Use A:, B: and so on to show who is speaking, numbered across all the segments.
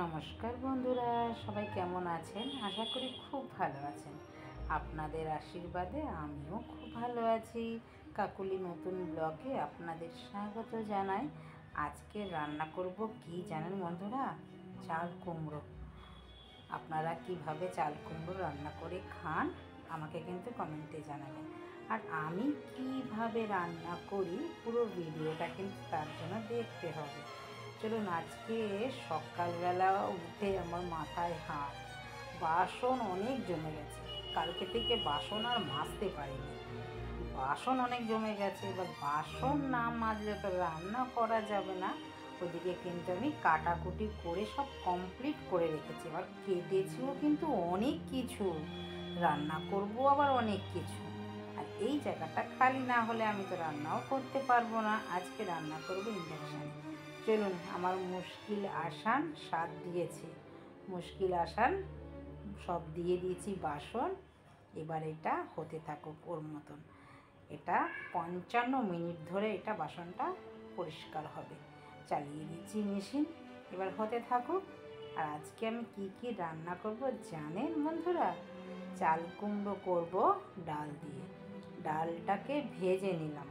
A: নমস্কার বন্ধুরা, সবাই কেমন আছেন? আশা করি খুব ভালো আছেন। আপনাদের আশীর্বাদে আমিও খুব ভালো আছি। কাকুলি নতুন ব্লগে আপনাদের স্বাগত জানাই। আজকে রান্না করব কি জানেন বন্ধুরা? চাল কুমড়ো। আপনারা কিভাবে চাল কুমড়ো রান্না করে খান আমাকে কিন্তু কমেন্টে জানাবেন। আর আমি কিভাবে রান্না করি পুরো ভিডিওটা কিন্তু তার জন্য দেখতে হবে। চলুন, আজকে সকালবেলা উঠে আমার মাথায় হাত, বাসন অনেক জমে গেছে। কালকে থেকে বাসন আর মাজতে পারিনি। বাসন অনেক জমে গেছে, এবার বাসন না মাজলে তো রান্না করা যাবে না। ওদিকে কিন্তু আমি কাটাকুটি করে সব কমপ্লিট করে রেখেছি। এবার কেটেছিও কিন্তু অনেক কিছু, রান্না করব আবার অনেক কিছু। আর এই জায়গাটা খালি না হলে আমি তো রান্নাও করতে পারবো না। আজকে রান্না করব ইন্ডাকশানে। চলুন, আমার মুশকিল আসান স্বাদ দিয়েছি। মুশকিল আসান সব দিয়ে দিয়েছি বাসন। এবার এটা হতে থাকুক ওর মতন। এটা 55 মিনিট ধরে এটা বাসনটা পরিষ্কার হবে। চালিয়ে দিচ্ছি মেশিন, এবার হতে থাকুক। আর আজকে আমি কি কি রান্না করব জানেন বন্ধুরা? চাল কুমড়ো করব ডাল দিয়ে। ডালটাকে ভেজে নিলাম,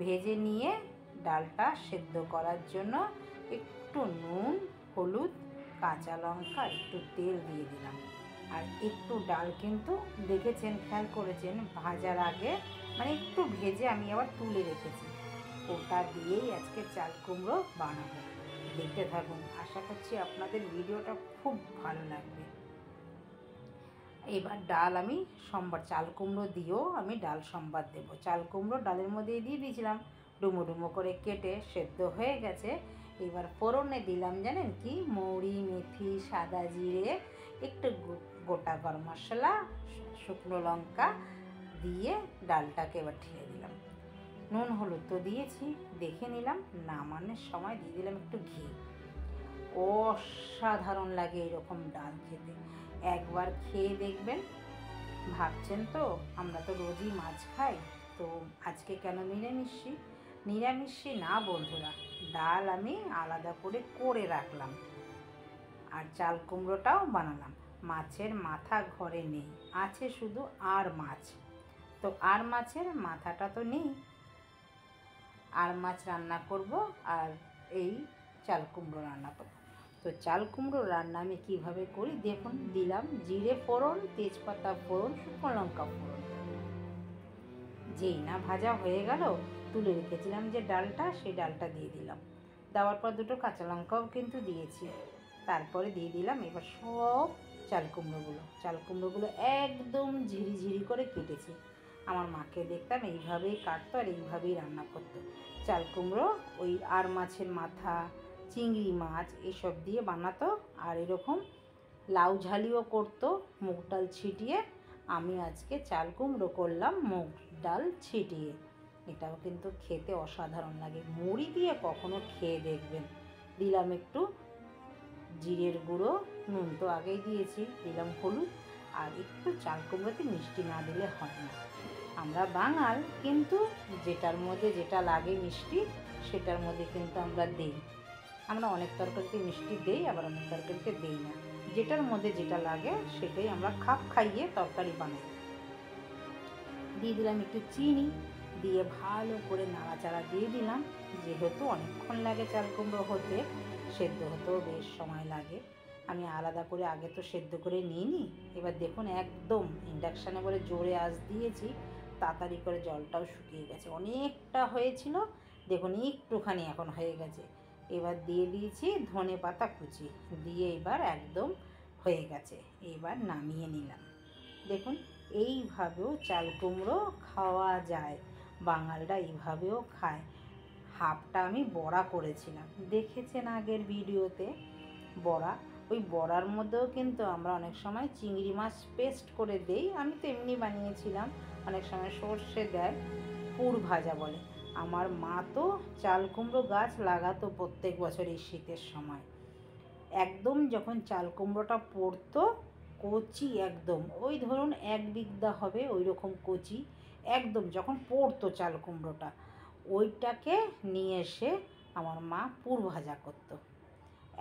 A: ভেজে নিয়ে ডালটা সেদ্ধ করার জন্য একটু নুন, হলুদ, কাঁচা লঙ্কা, একটু তেল দিয়ে দিলাম। আর একটু ডাল কিন্তু দেখেছেন, খেয়াল করেছেন, ভাজার আগে মানে একটু ভেজে আমি আবার তুলে রেখেছি। ওটা দিয়েই আজকে চাল কুমড়ো বানাবো। দেখতে থাকুন, আশা করছি আপনাদের ভিডিওটা খুব ভালো লাগবে। এবার ডাল আমি সম্বার, চাল কুমড়ো দিয়েও আমি ডাল সম্বার দেবো। চাল কুমড়ো ডালের মধ্যে দিয়ে দিয়েছিলাম, ডুমো ডুমো করে কেটে সেদ্ধ হয়ে গেছে। এবার ফোড়নে দিলাম জানেন কি? মৌরি, মেথি, সাদা জিরে, একটু গোটা গরম মশলা, শুকনো লঙ্কা দিয়ে ডালটাকে এবার ঢেলে দিলাম। নুন হলুদ তো দিয়েছি, দেখে নিলাম। নামানোর সময় দিয়ে দিলাম একটু ঘি। অসাধারণ লাগে এরকম ডাল খেতে, একবার খেয়ে দেখবেন। ভাবছেন তো আমরা তো রোজই মাছ খাই, তো আজকে কেন নিরামিষি? নিরামিষি না বন্ধুরা, ডাল আমি আলাদা করে করে রাখলাম। আর চাল কুমড়োটাও বানালাম। মাছের মাথা ঘরে নেই, আছে শুধু আর মাছ। তো আর মাছের মাথাটা তো নেই, আর মাছ রান্না করব আর এই চাল কুমড়ো রান্না করব। তো চাল কুমড়ো রান্না আমি কীভাবে করি দেখুন। দিলাম জিরে ফোড়ন, তেজপাতা ফোড়ন, শুকনো লঙ্কা ফোড়ন। যেই না ভাজা হয়ে গেল, তুলে রেখেছিলাম যে ডালটা, সেই ডালটা দিয়ে দিলাম। দেওয়ার পর দুটো কাঁচা লঙ্কাও কিন্তু দিয়েছি। তারপরে দিয়ে দিলাম এবার সব চাল কুমড়োগুলো একদম ঝিরিঝিরি করে কেটেছি। আমার মাকে দেখতাম এইভাবেই কাটতো আর এইভাবেই রান্না করতো। চাল কুমড়ো ওই আর মাছের মাথা, চিংড়ি মাছ এসব দিয়ে বানাতো। আর এরকম লাউ ঝালিও করতো মুগ ডাল ছিটিয়ে। আমি আজকে চাল কুমড়ো করলাম মুগ ডাল ছিটিয়ে। এটাও কিন্তু খেতে অসাধারণ লাগে। মুড়ি দিয়ে কখনো খেয়ে দেখবেন। দিলাম একটু জিরের গুঁড়ো, নুন তো আগেই দিয়েছি, দিলাম হলুদ। আর একটু চাল কুমড়োতে মিষ্টি না দিলে হয় না। আমরা বাঙাল, কিন্তু যেটার মধ্যে যেটা লাগে মিষ্টি, সেটার মধ্যে কিন্তু আমরা দিই। আমরা অনেক তরকারিতে মিষ্টি দিই, আবার অনেক তরকারিতে দিই না। যেটার মধ্যে যেটা লাগে সেটাই আমরা খাপ খাইয়ে তরকারি বানাই। দিয়ে দিলাম একটু চিনি, দিয়ে ভালো করে নাড়াচাড়া দিয়ে দিলাম। যেহেতু অনেকক্ষণ লাগে চাল কুমড়ো হতে, সেদ্ধ হতেও বেশ সময় লাগে, আমি আলাদা করে আগে তো সেদ্ধ করে নিইনি। এবার দেখুন একদম ইন্ডাকশানে বলে জোরে আঁচ দিয়েছি, তাড়াতাড়ি করে জলটাও শুকিয়ে গেছে। অনেকটা হয়েছিল, দেখুন একটুখানি এখন হয়ে গেছে। এবার দিয়ে দিয়েছি ধনে পাতা কুচি, দিয়ে এবার একদম হয়ে গেছে। এবার নামিয়ে নিলাম। দেখুন এইভাবেও চাল কুমড়ো খাওয়া যায়, বাঙালরা এইভাবেও খায়। হাফটা আমি বড়া করেছিলাম, দেখেছেন আগের ভিডিওতে বড়া। ওই বড়ার মধ্যেও কিন্তু আমরা অনেক সময় চিংড়ি মাছ পেস্ট করে দেই। আমি তো এমনি বানিয়েছিলাম, অনেক সময় সর্ষে দেয়, পুর ভাজা বলে। আমার মা তো চাল কুমড়ো গাছ লাগাতো প্রত্যেক বছর এই শীতের সময়। একদম যখন চাল কুমড়োটা পড়তো কচি, একদম ওই ধরুন 1 বিঘা হবে ওই রকম কচি, একদম যখন পড়তো চাল কুমড়োটা, ওইটাকে নিয়ে এসে আমার মা পুর ভাজা করতো।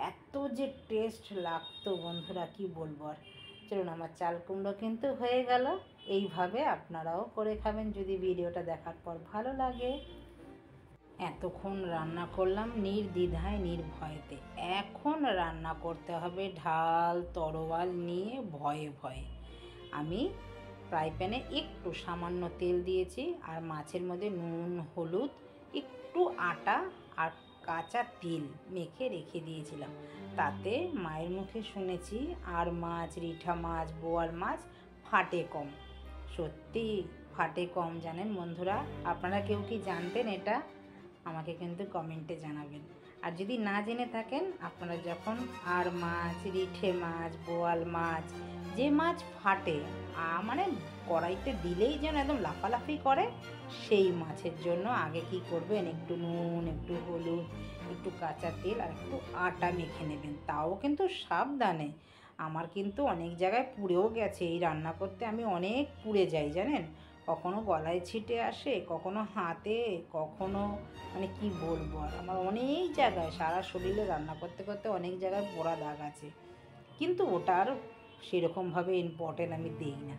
A: এত যে টেস্ট লাগতো বন্ধুরা, কি বলবো আর। চলুন, আমার চাল কুমড়ো কিন্তু হয়ে গেল। এইভাবে আপনারাও করে খাবেন যদি ভিডিওটা দেখার পর ভালো লাগে। এতক্ষণ রান্না করলাম নির্দ্বিধায় নির্ভয়েতে, এখন রান্না করতে হবে ঢাল তরোয়াল নিয়ে ভয়ে ভয়ে। আমি ফ্রাই প্যানে একটু সামান্য তেল দিয়েছি, আর মাছের মধ্যে নুন হলুদ একটু আটা আর কাঁচা তিল মেখে রেখে দিয়েছিলাম। তাতে মায়ের মুখে শুনেছি আর মাছ, রিঠা মাছ, বোয়াল মাছ ফাটে কম। সত্যি ফাটে কম জানেন বন্ধুরা? আপনারা কেউ কি জানতেন এটা? আমাকে কিন্তু কমেন্টে জানাবেন। আর যদি না জেনে থাকেন, আপনারা যখন আর মাছ, রিঠে মাছ, বোয়াল মাছ, যে মাছ ফাটে মানে কড়াইতে দিলেই যেন একদম লাফালাফি করে, সেই মাছের জন্য আগে কি করবেন, একটু নুন, একটু হলুদ, একটু কাঁচা তেল আর একটু আটা মেখে নেবেন। তাও কিন্তু সাবধানে, আমার কিন্তু অনেক জায়গায় পুড়েও গেছে। এই রান্না করতে আমি অনেক পুড়ে যাই জানেন, কখনো গলায় ছিটে আসে, কখনো হাতে, কখনো মানে কি বলবো আর, আমার অনেক জায়গায় সারা শরীরে রান্না করতে করতে অনেক জায়গায় পোড়া দাগ আছে, কিন্তু ওটা আর সেরকমভাবে ইম্পর্টেন্ট আমি দিই না।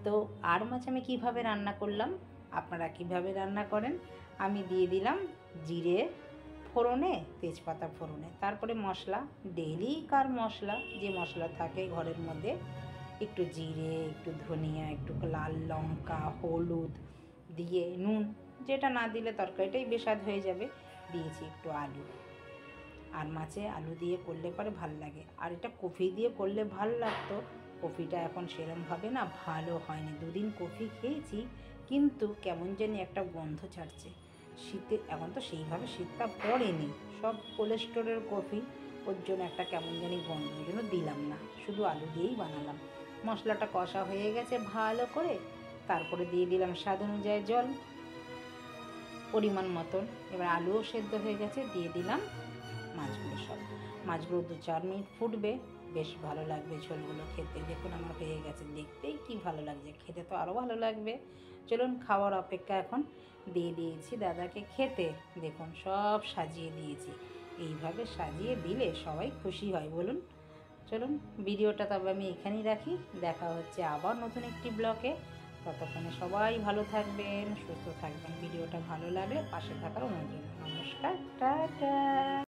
A: তো আর মাছ আমি কীভাবে রান্না করলাম, আপনারা কিভাবে রান্না করেন? আমি দিয়ে দিলাম জিরে ফোড়নে, তেজপাতা ফোড়নে, তারপরে মশলা, ডেইলিকার মশলা যে মশলা থাকে ঘরের মধ্যে, একটু জিরে, একটু ধনিয়া, একটু লাল লঙ্কা, হলুদ দিয়ে নুন, যেটা না দিলে তরকারিটাই বেস্বাদ হয়ে যাবে, দিয়েছি একটু আলু। আর মাছে আলু দিয়ে করলে পরে ভাল লাগে। আর এটা কফি দিয়ে করলে ভাল লাগতো, কফিটা এখন সেরমভাবে না ভালো হয়নি। দুদিন কফি খেয়েছি, কিন্তু কেমন জানি একটা গন্ধ ছাড়ছে। শীতে এখন তো সেইভাবে শীতটা পড়েনি, সব কোলেস্টোরের কফি, ওর জন্য একটা কেমন জানি গন্ধ, ওই জন্য দিলাম না, শুধু আলু দিয়েই বানালাম। মশলাটা কষা হয়ে গেছে ভালো করে, তারপরে দিয়ে দিলাম স্বাদ অনুযায়ী জল পরিমাণ মতন। এবার আলুও সেদ্ধ হয়ে গেছে, দিয়ে দিলাম মাছগুলো। সব মাছগুলো 2-4 মিনিট ফুটবে, বেশ ভালো লাগবে ঝোলগুলো খেতে। দেখুন আমার হয়ে গেছে, দেখতেই কি ভালো লাগছে, খেতে তো আরও ভালো লাগবে। চলুন, খাওয়ার অপেক্ষা এখন। দিয়ে দিয়েছি দাদাকে খেতে, দেখুন সব সাজিয়ে দিয়েছি। এইভাবে সাজিয়ে দিলে সবাই খুশি হয় বলুন। চলুন, ভিডিওটা তবে আমি এখানেই রাখি, দেখা হচ্ছে আবার নতুন একটি ব্লগে। ততক্ষণে সবাই ভালো থাকবেন, সুস্থ থাকবেন। ভিডিওটা ভালো লাগলে পাশে থাকার অনুরোধ। নমস্কার, টাটা।